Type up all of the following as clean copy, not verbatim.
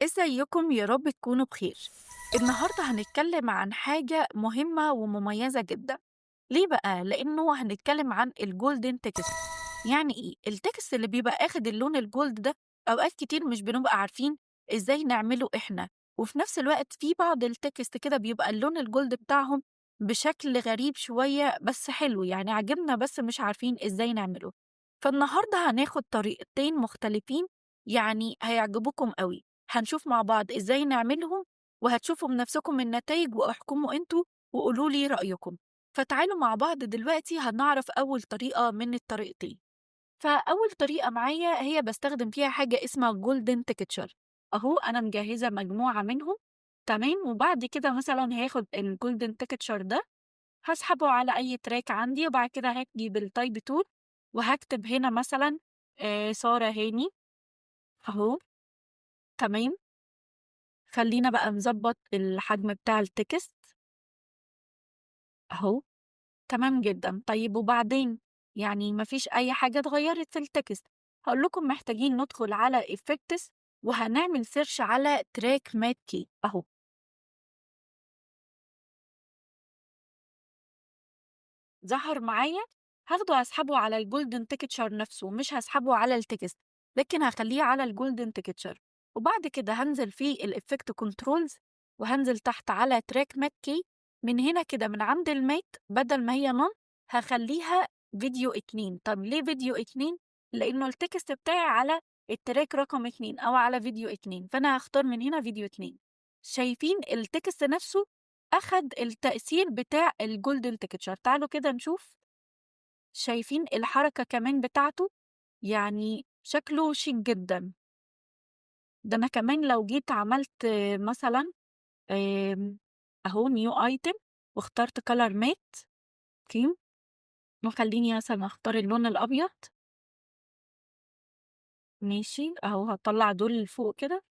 ازيكم يا رب تكونوا بخير. النهارده هنتكلم عن حاجة مهمة ومميزة جدا. ليه بقى؟ لأنه هنتكلم عن الجولدن تكست. يعني ايه التكست اللي بيبقى اخد اللون الجولد ده؟ اوقات كتير مش بنبقى عارفين ازاي نعمله احنا، وفي نفس الوقت في بعض التكست كده بيبقى اللون الجولد بتاعهم بشكل غريب شوية بس حلو، يعني عجبنا بس مش عارفين ازاي نعمله. فالنهارده هناخد طريقتين مختلفين، يعني هيعجبوكم قوي. هنشوف مع بعض إزاي نعملهم، وهتشوفوا بنفسكم النتايج واحكموا أنتوا وقولوا لي رأيكم. فتعالوا مع بعض دلوقتي هنعرف أول طريقة من الطريقتين. فأول طريقة معايا هي بستخدم فيها حاجة اسمها جولدن تكتشر. أهو أنا مجهزة مجموعة منهم. تمام، وبعد كده مثلا هاخد الجولدن تكتشر ده، هسحبه على أي تراك عندي، وبعد كده هاجي بالتايب تول وهكتب هنا مثلا سارة هاني. أهو. تمام. خلّينا بقى نضبّط الحجم بتاع الtext أهو. تمام جدًا. طيب وبعدين؟ يعني ما فيش أي حاجة اتغيّرت في الtext. هاقول لكم محتاجين ندخل على effects وهنعمل search على track matte key أهو. ظهر معايا. هاخده هاسحبه على الgolden texture نفسه، مش هاسحبه على الtext، لكن هاخلّيه على الgolden texture. وبعد كده هانزل في الeffect controls وهانزل تحت على track matte key. من هنا كده من عند الmatte بدل ما هي none هاخلّيها فيديو 2. طب ليه فيديو 2؟ لإنه الtext بتاعي على الtrack رقم 2 أو على فيديو 2، فأنا هاختار من هنا فيديو 2. شايفين الtext نفسه أخد التأثير بتاع الgolden texture. تعالوا كده نشوف. شايفين الحركة كمان بتاعته؟ يعني شكله شيك جدًا. ده أنا كمان لو جيت عملت مثلًا آمم، أهو new item واخترت color matte أوكي، وخلّيني مثلًا أختار اللون الأبيض. ماشي، أهو هاطلّع دول لفوق كده.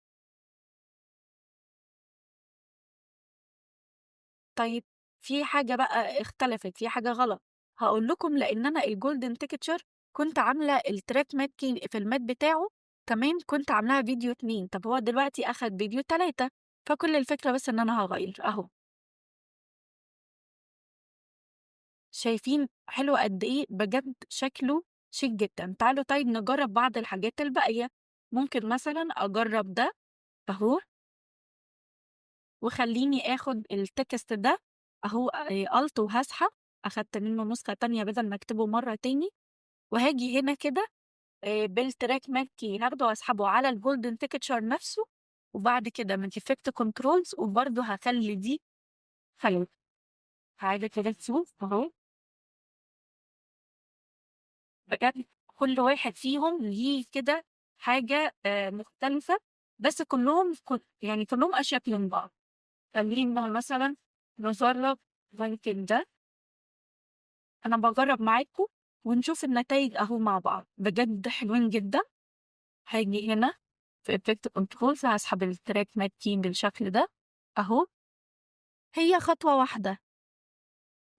طيب في حاجة بقى اختلفت، في حاجة غلط. هاقول لكم لإن أنا الgolden texture كنت عاملة الtrack matte في الmatte بتاعه. تمام، كنت عاملاها فيديو 2. طب هو دلوقتي أخد فيديو 3، فكل الفكرة بس إن أنا هاغيّر أهو. شايفين حلو قد إيه؟ بجد شكله شيك جدًا. تعالوا طيب نجرّب بعض الحاجات الباقية. ممكن مثلًا أجرّب ده أهو، وخلّيني آخُد الtext ده أهو alt وهاسحب. أخدت منّه نسخة تانية بدل ما أكتبه مرّة تاني، وهاجي هنا كده بالtrack mark هاخده وأسحبه على الgolden texture نَفْسه، وبعد كده من effect controls وبرضه هاخلّي دي خَلْية. تعالَ كده نشوف أهو. بجد كل واحد فيهم ليه كده حاجة مختلفة، بس كلّهم يعني كلّهم أشيك من بعض. خلّينا مثلًا نجرّب ممكن ده. أنا باجرّب معاكم ونشوف النتايج أهو مع بعض، بجد حلوين جدًا. هاجي هنا في effect controls هاسحب الtrack matte key بالشكل ده أهو. هي خطوة واحدة.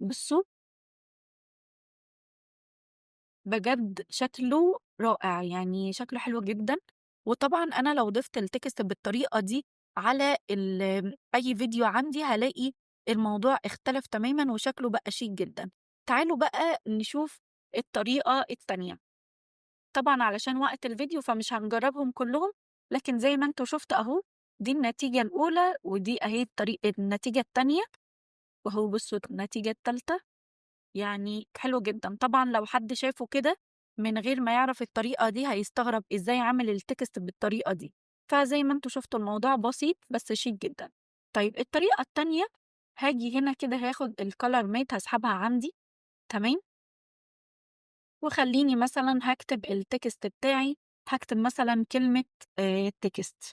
بصوا بجد شكله رائع، يعني شكله حلو جدًا. وطبعًا أنا لو ضِفت الtext بالطريقة دي على أي فيديو عندي هالاقي الموضوع اختلف تمامًا وشكله بقى شيك جدًا. تعالوا بقى نشوف الطريقة التانية. طبعًا علشان وقت الفيديو فمش هنجرّبهم كلّهم، لكن زي ما أنتم شُفتوا أهو، دي النتيجة الأولى ودي أهي النتيجة التانية، وأهو بصوا النتيجة التالتة. يعني حلو جدًا. طبعًا لو حد شافه كده من غير ما يعرف الطريقة دي هيستغرب إزاي عامل الtext بالطريقة دي. فزي ما أنتم شُفتوا الموضوع بسيط بس شيك جدًا. طيب الطريقة التانية، هاجي هنا كده هاخد الcolor matte هاسحبها عندي. تمام، وخلّيني مثلًا هاكتب الtext بتاعي، هاكتب مثلًا كلمة text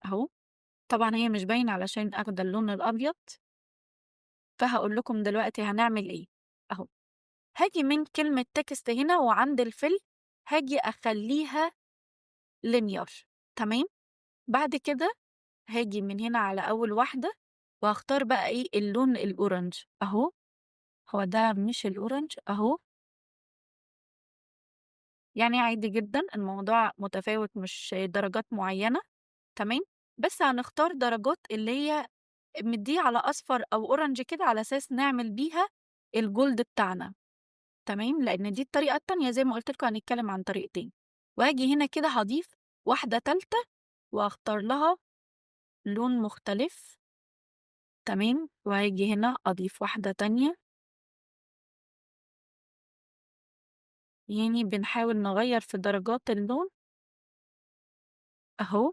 أهو. طبعًا هي مش باينة علشان آخدة اللون الأبيض، فهاقول لكم دلوقتي هنعمل إيه. أهو. هاجي من كلمة text هنا وعند الfill هاجي أخلّيها linear. تمام، بعد كده هاجي من هنا على أول واحدة وهاختار بقى إيه اللون الأورنج أهو. هو ده مش الأورنج أهو. يعني عادي جدًا الموضوع متفاوت مش درجات معيّنة، تمام، بس هنختار درجات اللي هي مدّية على أصفر أو orange كده على أساس نعمل بيها الجولد بتاعنا، تمام، لإن دي الطريقة التانية زي ما قُلت لكم هنتكلم عن طريقتين، وآجي هنا كده هاضيف واحدة تالتة وهاختار لها لون مختلف، تمام، وهاجي هنا أضيف واحدة تانية، يعني بنحاول نغيّر في درجات اللون أهو،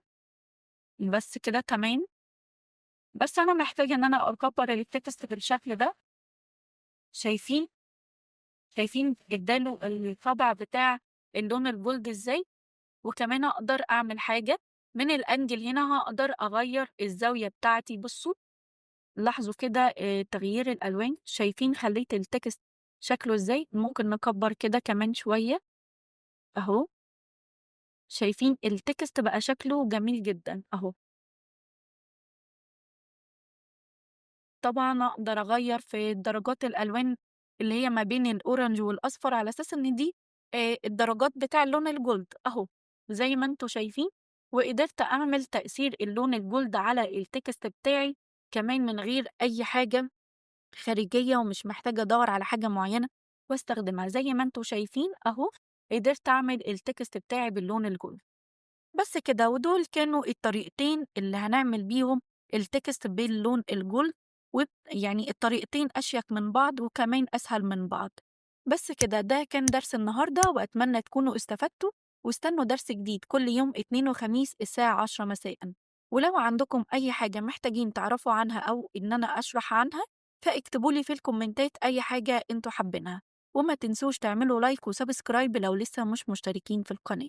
بس كده تمام، بس أنا محتاجة إن أنا أكبّر الtext بالشكل ده، شايفين؟ شايفين ادّى له الطابع بتاع اللون الجولد إزاي؟ وكمان أقدر أعمل حاجة من الأنجل هنا هاقدر أغيّر الزاوية بتاعتي، بصوا لاحظوا كده تغيير الألوان، شايفين خلّيت الtext شكله إزاي؟ ممكن نكبّر كده كمان شوية أهو، شايفين الtext بقى شكله جميل جدًا أهو. طبعًا أقدر أغيّر في درجات الألوان اللي هي ما بين الأورنج والأصفر على أساس إن دي الدرجات بتاع اللون الجولد أهو، زي ما أنتم شايفين، وقدرت أعمل تأثير اللون الجولد على الtext بتاعي كمان من غير أي حاجة خارجية ومش محتاجة أدوّر على حاجة معيّنة واستخدمها، زي ما أنتم شايفين أهو، قدرت أعمل الtext بتاعي باللون الجولد. بس كده، ودول كانوا الطريقتين اللي هنعمل بيهم الtext باللون الجولد، يعني الطريقتين أشيك من بعض وكمان أسهل من بعض. بس كده، ده كان درس النهارده وأتمنى تكونوا استفدتوا، واستنوا درس جديد كل يوم اثنين وخميس الساعة 10 مساءً. ولو عندكم أي حاجة محتاجين تعرفوا عنها أو إن أنا أشرح عنها، فاكتبوا لي في الكومنتات أي حاجة أنتم حابينها، وما تنسوش تعملوا لايك وسبسكرايب لو لسه مش مشتركين في القناة.